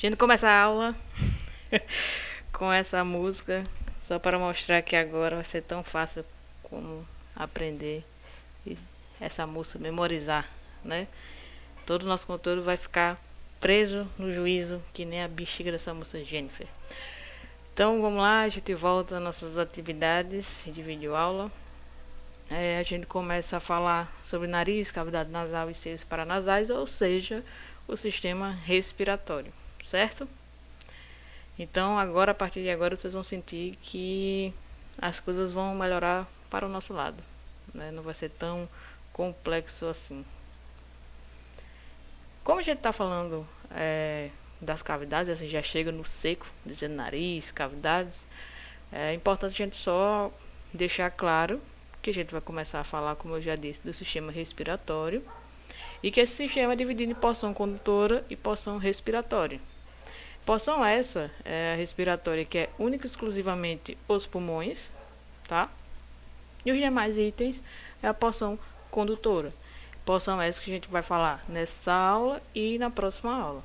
gente começa a aula com essa música, só para mostrar que agora vai ser tão fácil como aprender essa música, memorizar, né? Todo o nosso conteúdo vai ficar preso no juízo, que nem a bexiga dessa moça Jennifer. Então vamos lá, a gente volta às nossas atividades de videoaula. A gente começa a falar sobre nariz, cavidade nasal e seios paranasais, ou seja, o sistema respiratório, certo? Então agora, a partir de agora, vocês vão sentir que as coisas vão melhorar para o nosso lado, né? Não vai ser tão complexo assim. Como a gente está falando das cavidades, assim, já chega no seco, dizendo nariz, cavidades, é importante a gente só deixar claro que a gente vai começar a falar, como eu já disse, do sistema respiratório, e que esse sistema é dividido em porção condutora e porção respiratória. Porção essa é a respiratória, que é única e exclusivamente os pulmões, tá? E os demais itens é a porção condutora. Porção essa que a gente vai falar nessa aula e na próxima aula.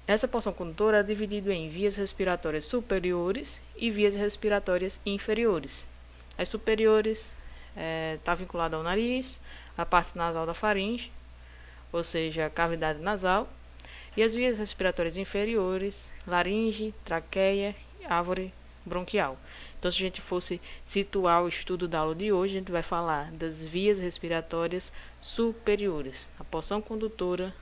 Essa porção condutora é dividida em vias respiratórias superiores e vias respiratórias inferiores. As superiores está vinculada ao nariz, a parte nasal da faringe, ou seja, a cavidade nasal, e as vias respiratórias inferiores, laringe, traqueia e árvore bronquial. Então, se a gente fosse situar o estudo da aula de hoje, a gente vai falar das vias respiratórias superiores, a porção condutora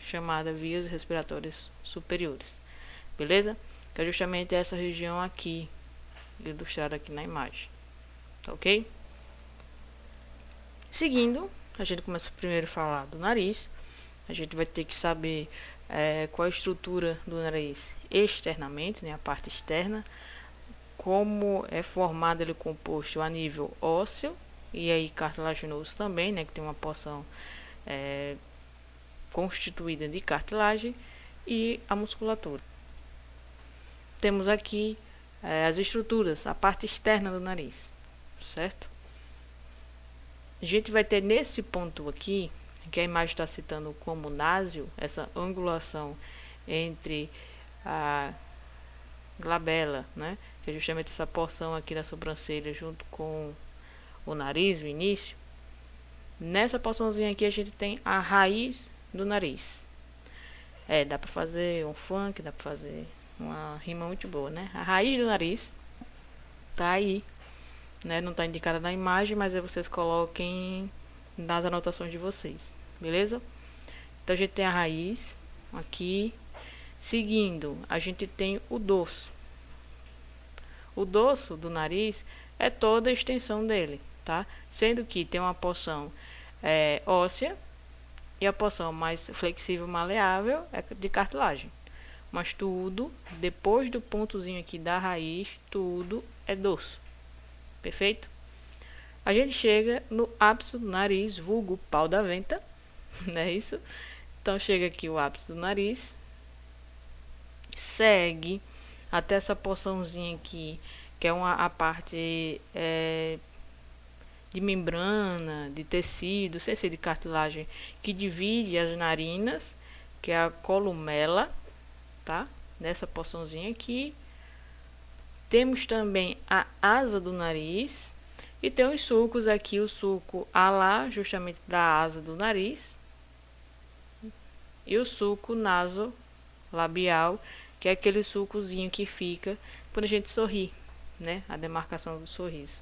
chamada vias respiratórias superiores. Beleza? Que é justamente essa região aqui, ilustrada aqui na imagem. Tá ok? Seguindo, a gente começa primeiro a falar do nariz. A gente vai ter que saber qual a estrutura do nariz externamente, né, a parte externa, como é formado ele composto a nível ósseo e aí cartilaginoso também, né, que tem uma porção constituída de cartilagem, e a musculatura. Temos aqui as estruturas, a parte externa do nariz, certo? A gente vai ter nesse ponto aqui, que a imagem está citando como násio, essa angulação entre a glabela, né, que é justamente essa porção aqui da sobrancelha junto com o nariz, o início. Nessa porçãozinha aqui a gente tem a raiz do nariz. Dá pra fazer um funk, dá pra fazer uma rima muito boa, né? A raiz do nariz tá aí, né? Não tá indicada na imagem, mas aí vocês coloquem nas anotações de vocês, beleza? Então a gente tem a raiz aqui. Seguindo, a gente tem o dorso. O dorso do nariz é toda a extensão dele, tá? Sendo que tem uma porção óssea e a porção mais flexível, maleável, é de cartilagem. Mas tudo, depois do pontozinho aqui da raiz, tudo é dorso. Perfeito? A gente chega no ápice do nariz, vulgo pau da venta, não é isso? Então chega aqui o ápice do nariz, segue até essa porçãozinha aqui, que é a parte de membrana, de tecido, sem ser de cartilagem, que divide as narinas, que é a columela, tá? Nessa porçãozinha aqui. Temos também a asa do nariz, e tem os sulcos aqui, o sulco alar, justamente da asa do nariz, e o sulco nasolabial, que é aquele sulcozinho que fica quando a gente sorri, né? A demarcação do sorriso,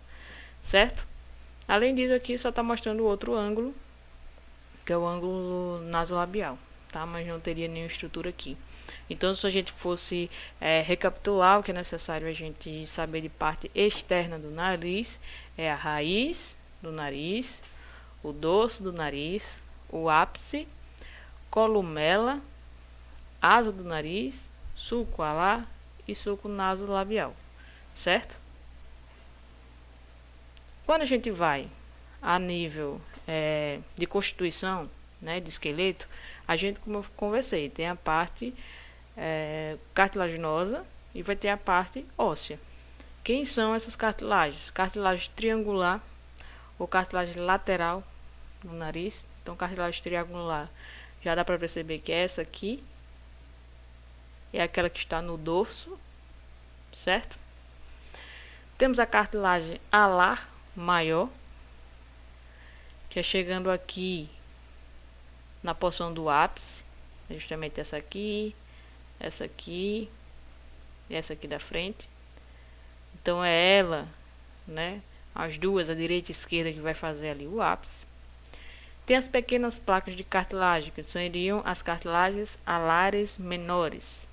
certo? Além disso, aqui só está mostrando o outro ângulo, que é o ângulo nasolabial, tá? Mas não teria nenhuma estrutura aqui. Então, se a gente fosse recapitular o que é necessário a gente saber de parte externa do nariz, é a raiz do nariz, o dorso do nariz, o ápice, columela, asa do nariz, sulco alar e sulco nasolabial, certo? Quando a gente vai a nível de constituição, né, de esqueleto, a gente, como eu conversei, tem a parte cartilaginosa e vai ter a parte óssea. Quem são essas cartilagens? Cartilagem triangular ou cartilagem lateral no nariz. Então, cartilagem triangular já dá para perceber que é essa aqui, é aquela que está no dorso, certo? Temos a cartilagem alar maior, que é chegando aqui na porção do ápice, justamente essa aqui e essa aqui da frente. Então é ela, né, as duas, a direita e a esquerda, que vai fazer ali o ápice. Tem as pequenas placas de cartilagem, que seriam as cartilagens alares menores,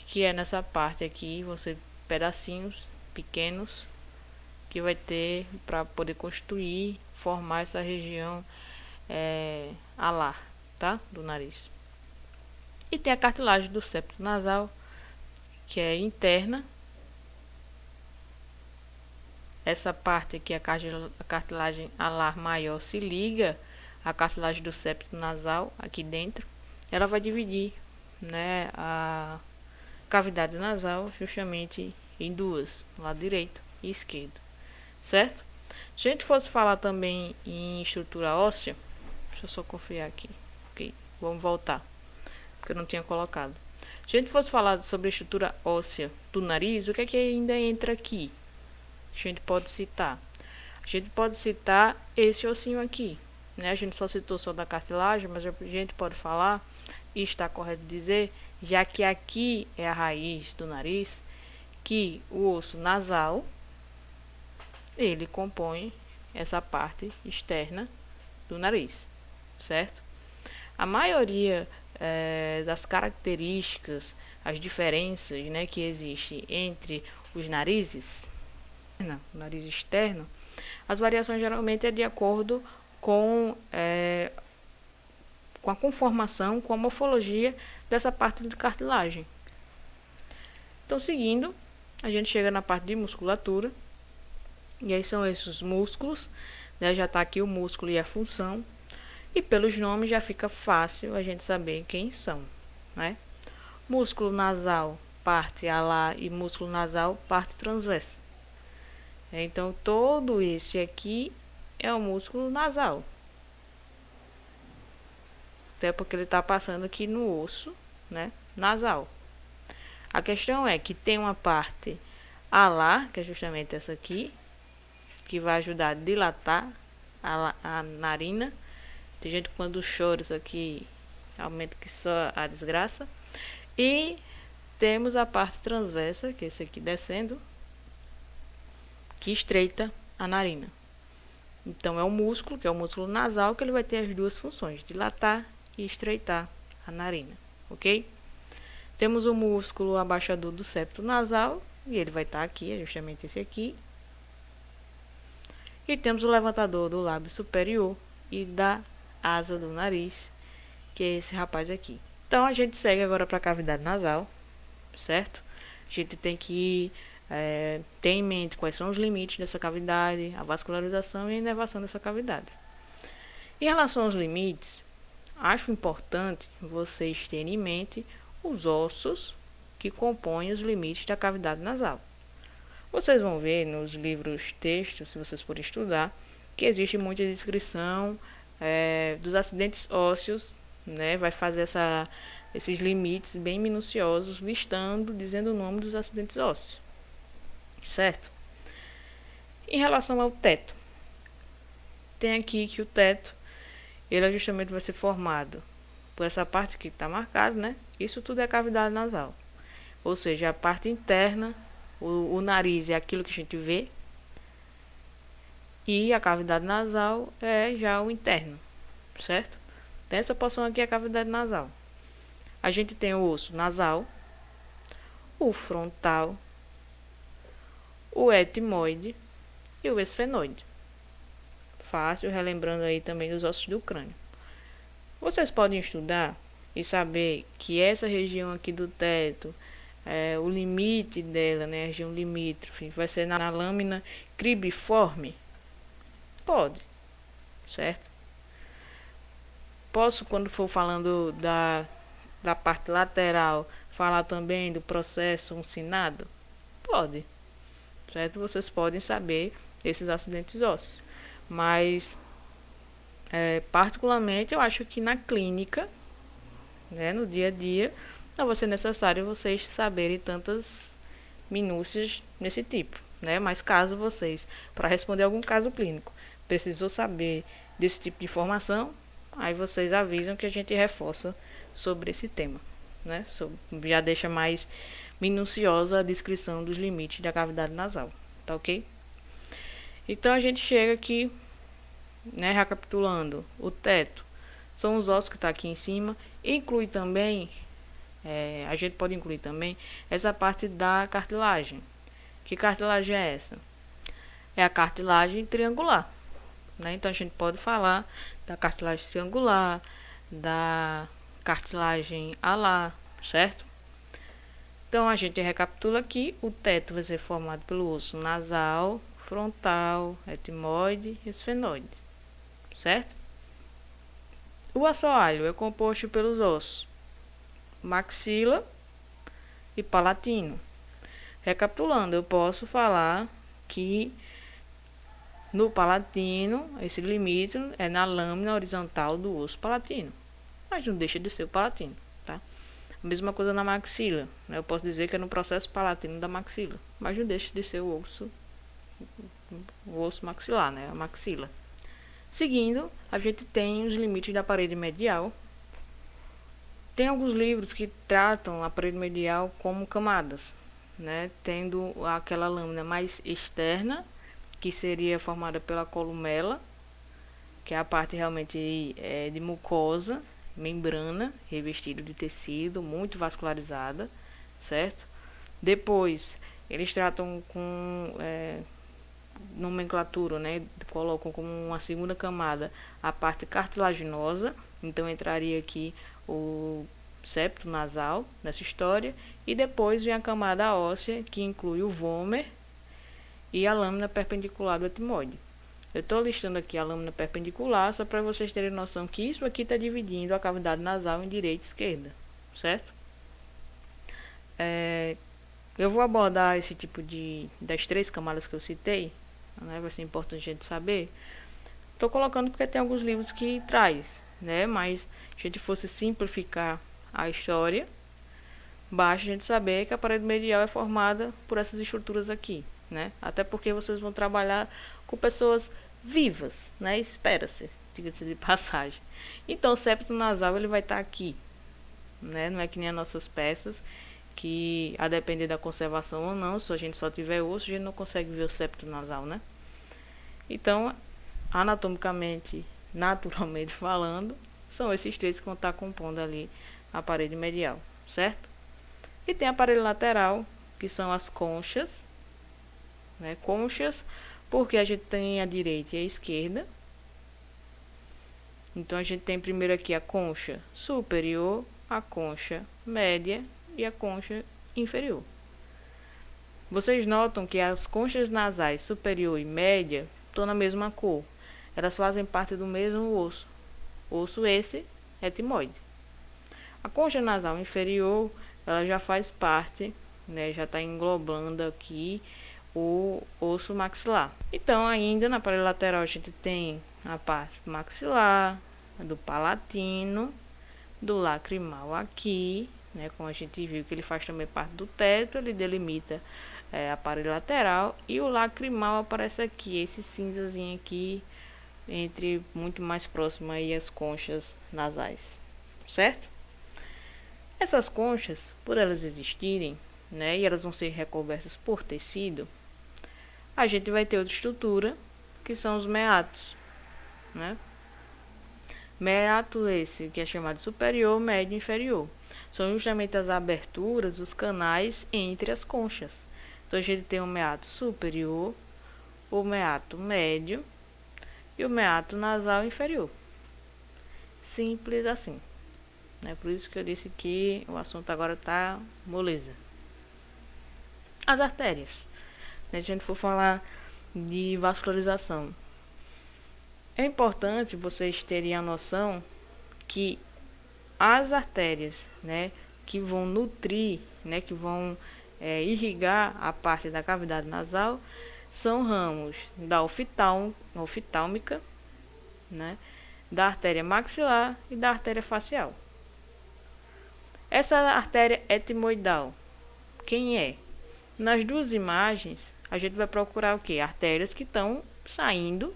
que é nessa parte aqui, você pedacinhos pequenos que vai ter para poder construir, formar essa região alar, tá, do nariz. E tem a cartilagem do septo nasal, que é interna. Essa parte aqui, a cartilagem alar maior, se liga à cartilagem do septo nasal aqui dentro. Ela vai dividir, né, a cavidade nasal justamente em duas, lado direito e esquerdo, certo? Se a gente fosse falar também em estrutura óssea, deixa eu só conferir aqui, ok? Vamos voltar, porque eu não tinha colocado. Se a gente fosse falar sobre a estrutura óssea do nariz, o que é que ainda entra aqui? A gente pode citar. A gente pode citar esse ossinho aqui, né? A gente só citou só da cartilagem, mas a gente pode falar, e está correto dizer, já que aqui é a raiz do nariz, que o osso nasal, ele compõe essa parte externa do nariz, certo? A maioria das características, as diferenças, né, que existem entre os narizes, o nariz externo, as variações geralmente é de acordo com a conformação, com a morfologia dessa parte de cartilagem. Então, seguindo, a gente chega na parte de musculatura, e aí são esses músculos, né? Já está aqui o músculo e a função, e pelos nomes já fica fácil a gente saber quem são, né? Músculo nasal, parte alar, e músculo nasal, parte transversa. Então, todo esse aqui é o músculo nasal. Até porque ele está passando aqui no osso, né, nasal. A questão é que tem uma parte alar, que é justamente essa aqui, que vai ajudar a dilatar a narina. Tem gente que quando chora isso aqui aumenta que só a desgraça. E temos a parte transversa, que é esse aqui descendo, que estreita a narina. Então é o músculo, que é o músculo nasal, que ele vai ter as duas funções, dilatar e estreitar a narina, ok? Temos o músculo abaixador do septo nasal, e ele vai estar aqui, é justamente esse aqui. E temos o levantador do lábio superior e da asa do nariz, que é esse rapaz aqui. Então a gente segue agora para a cavidade nasal, certo? A gente tem que ter em mente quais são os limites dessa cavidade, a vascularização e a inervação dessa cavidade. Em relação aos limites, acho importante vocês terem em mente os ossos que compõem os limites da cavidade nasal. Vocês vão ver nos livros textos, se vocês forem estudar, que existe muita descrição dos acidentes ósseos, né? Vai fazer esses limites bem minuciosos, listando, dizendo o nome dos acidentes ósseos, certo? Em relação ao teto, tem aqui que o teto, ele justamente vai ser formado por essa parte que está marcada, né? Isso tudo é cavidade nasal, ou seja, a parte interna, o nariz é aquilo que a gente vê, e a cavidade nasal é já o interno, certo? Então, essa porção aqui é a cavidade nasal. A gente tem o osso nasal, o frontal, o etmoide e o esfenoide. Fácil, relembrando aí também dos ossos do crânio. Vocês podem estudar e saber que essa região aqui do teto, o limite dela, né, a região limítrofe, vai ser na lâmina cribriforme? Pode, certo? Posso, quando for falando da parte lateral, falar também do processo uncinado? Pode, certo? Vocês podem saber esses acidentes ósseos, mas particularmente eu acho que na clínica, né, no dia a dia, não vai ser necessário vocês saberem tantas minúcias nesse tipo, né? Mas caso vocês, para responder algum caso clínico, precisou saber desse tipo de informação, aí vocês avisam que a gente reforça sobre esse tema, né? Já deixa mais minuciosa a descrição dos limites da cavidade nasal, tá ok? Então a gente chega aqui, né, recapitulando, o teto são os ossos que está aqui em cima, inclui também, a gente pode incluir também essa parte da cartilagem. Que cartilagem é essa? É a cartilagem triangular, né? Então a gente pode falar da cartilagem triangular, da cartilagem alar, certo? Então a gente recapitula aqui, o teto vai ser formado pelo osso nasal, frontal, etimoide e esfenoide, certo? O assoalho é composto pelos ossos maxila e palatino. Recapitulando, eu posso falar que no palatino, esse limite é na lâmina horizontal do osso palatino, mas não deixa de ser o palatino, tá? A mesma coisa na maxila, né? Eu posso dizer que é no processo palatino da maxila, mas não deixa de ser o osso maxilar, né? A maxila. Seguindo, a gente tem os limites da parede medial. Tem alguns livros que tratam a parede medial como camadas, né? Tendo aquela lâmina mais externa, que seria formada pela columela, que é a parte realmente de mucosa, membrana, revestida de tecido, muito vascularizada, certo? Depois, eles tratam com nomenclatura, né? Colocam como uma segunda camada a parte cartilaginosa, então entraria aqui o septo nasal nessa história, e depois vem a camada óssea, que inclui o vômer e a lâmina perpendicular do etimoide. Eu estou listando aqui a lâmina perpendicular só para vocês terem noção que isso aqui está dividindo a cavidade nasal em direita e esquerda, certo? Eu vou abordar esse tipo das 3 camadas que eu citei, né? Vai ser importante a gente saber. Estou colocando porque tem alguns livros que traz, né? Mas se a gente fosse simplificar a história, basta a gente saber que a parede medial é formada por essas estruturas aqui, né? Até porque vocês vão trabalhar com pessoas vivas, né? Espera-se, diga-se de passagem. Então o septo nasal ele vai estar aqui, né? Não é que nem as nossas peças, que a depender da conservação ou não, se a gente só tiver osso, a gente não consegue ver o septo nasal, né? Então, anatomicamente, naturalmente falando, são esses 3 que vão estar compondo ali a parede medial, certo? E tem a parede lateral, que são as conchas, né? Conchas, porque a gente tem a direita e a esquerda. Então a gente tem primeiro aqui a concha superior, a concha média e a concha inferior. Vocês notam que as conchas nasais superior e média estão na mesma cor. Elas fazem parte do mesmo osso. Osso esse etimoide. A concha nasal inferior, ela já faz parte, né, já está englobando aqui o osso maxilar. Então, ainda na parede lateral, a gente tem a parte maxilar, do palatino, do lacrimal aqui, né, como a gente viu que ele faz também parte do teto, ele delimita a parede lateral, e o lacrimal aparece aqui, esse cinzazinho aqui, entre muito mais próximo aí as conchas nasais, certo? Essas conchas, por elas existirem, né, e elas vão ser recobertas por tecido, a gente vai ter outra estrutura, que são os meatos, né? Meato esse que é chamado superior, médio e inferior. São justamente as aberturas, os canais entre as conchas. Então a gente tem o meato superior, o meato médio e o meato nasal inferior. Simples assim. É por isso que eu disse que o assunto agora está moleza. As artérias. Se a gente for falar de vascularização, é importante vocês terem a noção que as artérias, né, que vão nutrir, né, que vão irrigar a parte da cavidade nasal, são ramos da oftálmica, né, da artéria maxilar e da artéria facial. Essa artéria etimoidal, quem é? Nas duas imagens, a gente vai procurar o que? Artérias que estão saindo,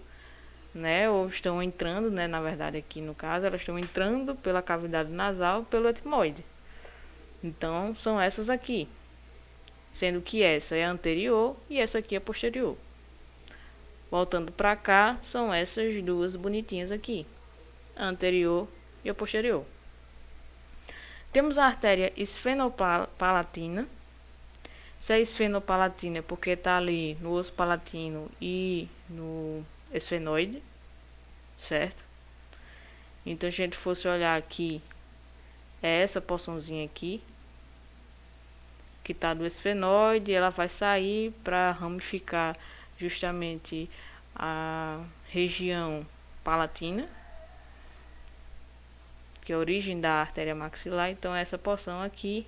né? Ou estão entrando, né? Na verdade, aqui no caso, elas estão entrando pela cavidade nasal, pelo etimoide. Então, são essas aqui. Sendo que essa é a anterior e essa aqui é a posterior. Voltando para cá, são essas duas bonitinhas aqui. A anterior e a posterior. Temos a artéria esfenopalatina. Se é esfenopalatina é porque está ali no osso palatino e no esfenoide, certo? Então, se a gente fosse olhar aqui, é essa porçãozinha aqui, que está do esfenoide, ela vai sair para ramificar justamente a região palatina, que é a origem da artéria maxilar. Então, essa porção aqui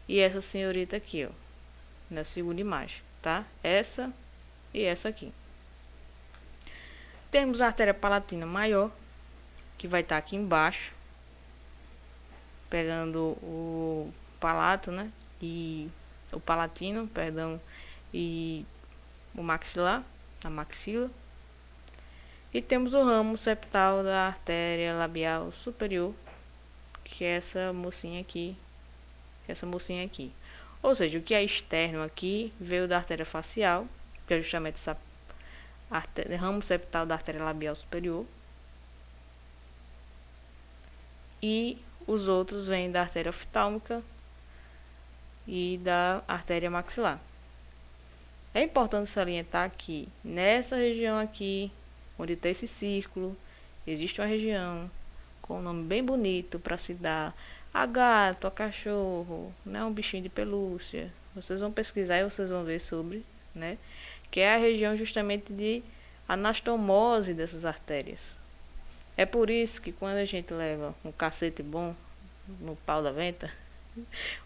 e essa senhorita aqui, ó, na segunda imagem, tá? Essa e essa aqui. Temos a artéria palatina maior, que vai estar aqui embaixo, pegando o palato, né? E o palatino, perdão, e o maxilar, a maxila. E temos o ramo septal da artéria labial superior, que é essa mocinha aqui, Ou seja, o que é externo aqui veio da artéria facial, que é justamente essa ramo septal da artéria labial superior. E os outros vêm da artéria oftálmica e da artéria maxilar. É importante salientar que nessa região aqui, onde tem esse círculo, existe uma região com um nome bem bonito para se dar a gato, a cachorro, né, um bichinho de pelúcia. Vocês vão pesquisar e vocês vão ver sobre, né, que é a região justamente de anastomose dessas artérias. É por isso que quando a gente leva um cacete bom no pau da venta,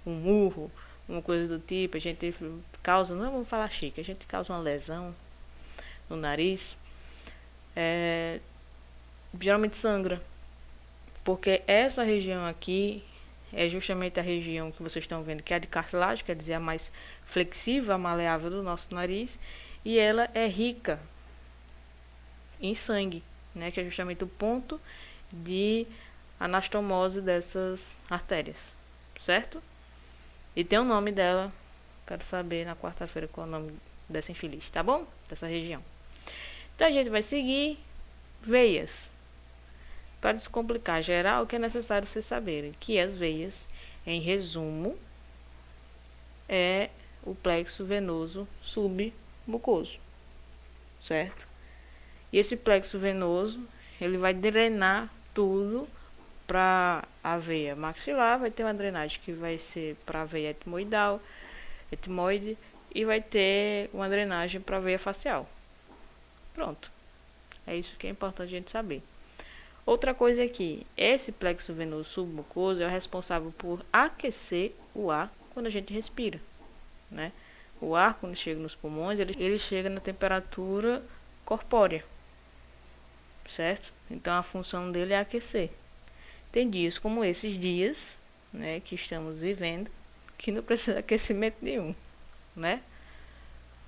um murro, uma coisa do tipo, a gente causa, não vamos falar chique, a gente causa uma lesão no nariz, geralmente sangra, porque essa região aqui é justamente a região que vocês estão vendo, que é a de cartilagem, quer dizer, a mais flexível, a maleável do nosso nariz, e ela é rica em sangue, né, que é justamente o ponto de anastomose dessas artérias, certo? E tem o nome dela, quero saber na quarta-feira qual é o nome dessa infeliz, tá bom? Dessa região. Então a gente vai seguir veias. Para descomplicar geral, o que é necessário vocês saberem? Que as veias, em resumo, é o plexo venoso submucoso, certo? E esse plexo venoso, ele vai drenar tudo para a veia maxilar, vai ter uma drenagem que vai ser para a veia etimoide, e vai ter uma drenagem para a veia facial. Pronto. É isso que é importante a gente saber. Outra coisa é que esse plexo venoso submucoso é o responsável por aquecer o ar quando a gente respira, né? O ar, quando chega nos pulmões, ele chega na temperatura corpórea, certo? Então a função dele é aquecer. Tem dias como esses dias, né, que estamos vivendo, que não precisa de aquecimento nenhum, né?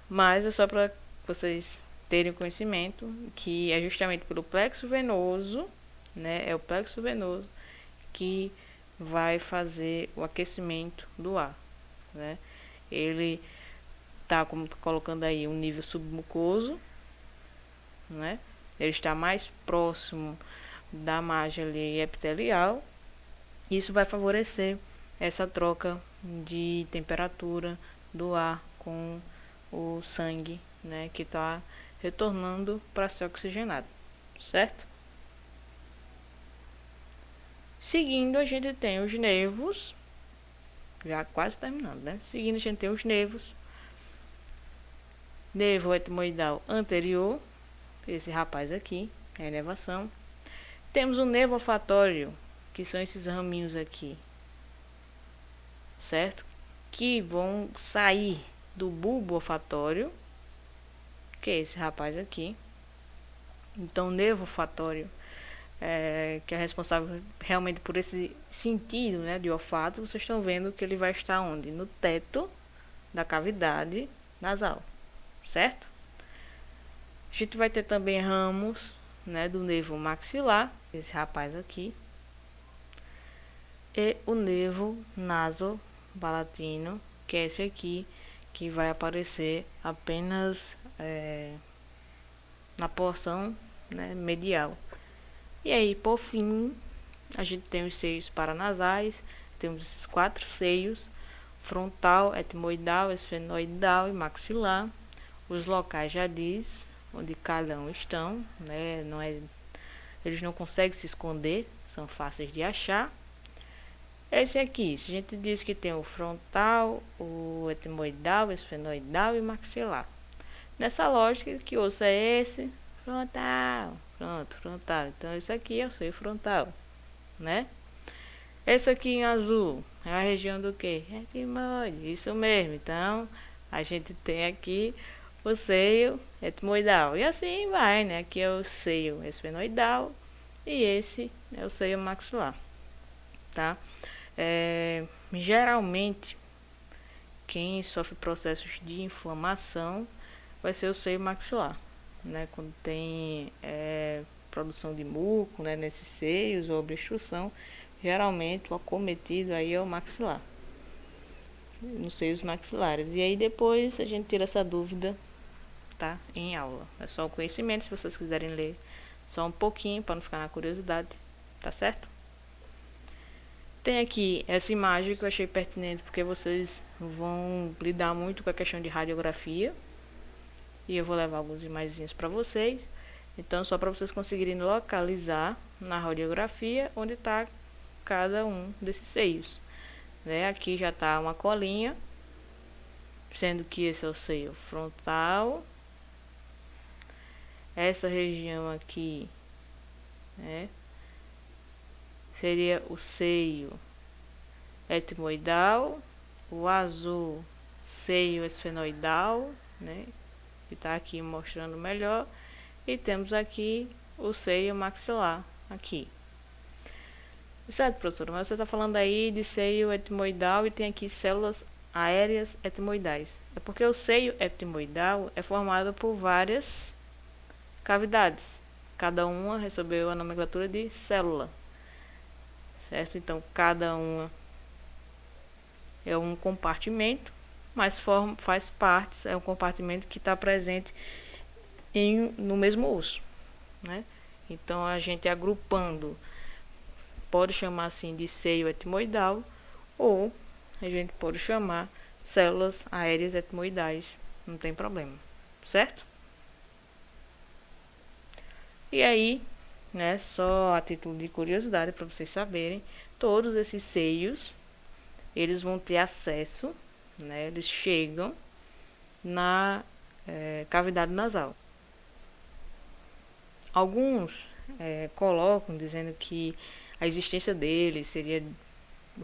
Mas é só para vocês terem conhecimento que é justamente pelo plexo venoso, né? É o plexo venoso que vai fazer o aquecimento do ar, né? Ele tá colocando aí um nível submucoso, né? Ele está mais próximo da margem ali epitelial. Isso vai favorecer essa troca de temperatura do ar com o sangue, né, que está retornando para ser oxigenado, certo? Seguindo, a gente tem os nervos, já quase terminando, né? Seguindo, a gente tem os nervos. Nervo etimoidal anterior, esse rapaz aqui, é a inervação. Temos o nervo olfatório, que são esses raminhos aqui, certo? Que vão sair do bulbo olfatório, que é esse rapaz aqui. Então, o nervo olfatório, que é responsável realmente por esse sentido, né, de olfato, vocês estão vendo que ele vai estar onde? No teto da cavidade nasal, certo? A gente vai ter também ramos, né, do nervo maxilar, esse rapaz aqui, e o nervo nasopalatino, que é esse aqui, que vai aparecer apenas na porção, né, medial. E aí, por fim, a gente tem os seios paranasais, temos esses 4 seios: frontal, etmoidal, esfenoidal e maxilar. Os locais já diz onde cada um estão, né? Eles não conseguem se esconder, são fáceis de achar. Esse aqui, se a gente diz que tem o frontal, o etmoidal, esfenoidal e maxilar. Nessa lógica, que osso é esse? Frontal. Pronto, frontal. Então esse aqui é o seio frontal, né? Esse aqui em azul é a região do quê? Etmoide, isso mesmo. Então a gente tem aqui o seio etmoidal. E assim vai, né? Aqui é o seio esfenoidal e esse é o seio maxilar, tá? Geralmente, quem sofre processos de inflamação vai ser o seio maxilar, né? Quando tem produção de muco, né, nesses seios ou obstrução, geralmente o acometido aí é o maxilar, nos seios maxilares. E aí depois a gente tira essa dúvida, tá, em aula. É só o conhecimento, se vocês quiserem ler só um pouquinho para não ficar na curiosidade, tá certo? Tem aqui essa imagem que eu achei pertinente porque vocês vão lidar muito com a questão de radiografia. E eu vou levar algumas imagens para vocês. Então, só para vocês conseguirem localizar na radiografia onde está cada um desses seios, né? Aqui já está uma colinha, sendo que esse é o seio frontal. Essa região aqui, né, seria o seio etmoidal. O azul, seio esfenoidal, né, que está aqui mostrando melhor. E temos aqui o seio maxilar aqui. Certo, professora, mas você está falando aí de seio etmoidal e tem aqui células aéreas etmoidais. É porque o seio etmoidal é formado por várias cavidades. Cada uma recebeu a nomenclatura de célula, certo? Então, cada uma é um compartimento, mas faz parte, é um compartimento que está presente no mesmo osso, né? Então a gente agrupando pode chamar assim de seio etmoidal, ou a gente pode chamar células aéreas etmoidais, não tem problema, certo? E aí, né, só a título de curiosidade para vocês saberem, todos esses seios eles vão ter acesso, né, eles chegam na cavidade nasal. Alguns colocam dizendo que a existência deles seria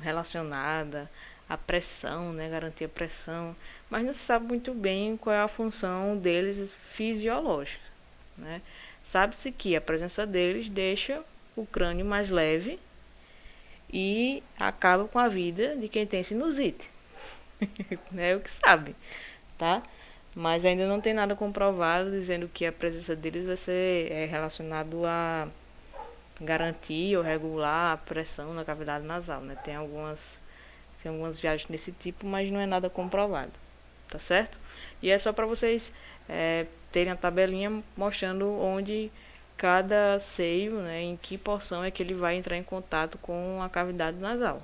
relacionada à pressão, né, garantir a pressão, mas não se sabe muito bem qual é a função deles fisiológica, né? Sabe-se que a presença deles deixa o crânio mais leve e acaba com a vida de quem tem sinusite. É o que sabe, tá? Mas ainda não tem nada comprovado dizendo que a presença deles vai ser relacionado a garantir ou regular a pressão na cavidade nasal, né? Tem algumas viagens desse tipo, mas não é nada comprovado, tá certo? E é só para vocês terem a tabelinha mostrando onde cada seio, né, em que porção é que ele vai entrar em contato com a cavidade nasal.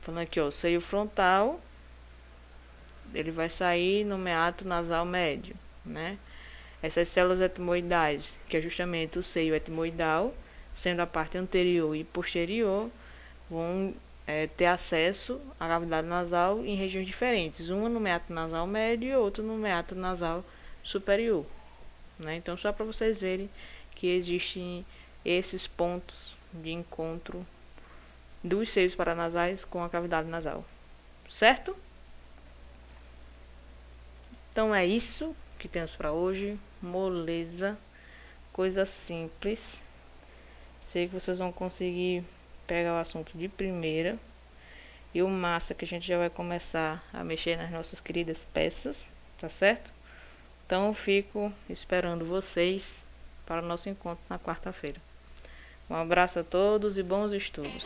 Falando aqui, ó, o seio frontal, ele vai sair no meato nasal médio, né? Essas células etmoidais, que é justamente o seio etmoidal, sendo a parte anterior e posterior, vão ter acesso à cavidade nasal em regiões diferentes. Uma no meato nasal médio e outra no meato nasal superior, né? Então, só para vocês verem que existem esses pontos de encontro dos seios paranasais com a cavidade nasal, certo? Então é isso que temos para hoje. Moleza, coisa simples. Sei que vocês vão conseguir pegar o assunto de primeira. E o massa que a gente já vai começar a mexer nas nossas queridas peças, tá certo? Então eu fico esperando vocês para o nosso encontro na quarta-feira. Um abraço a todos e bons estudos.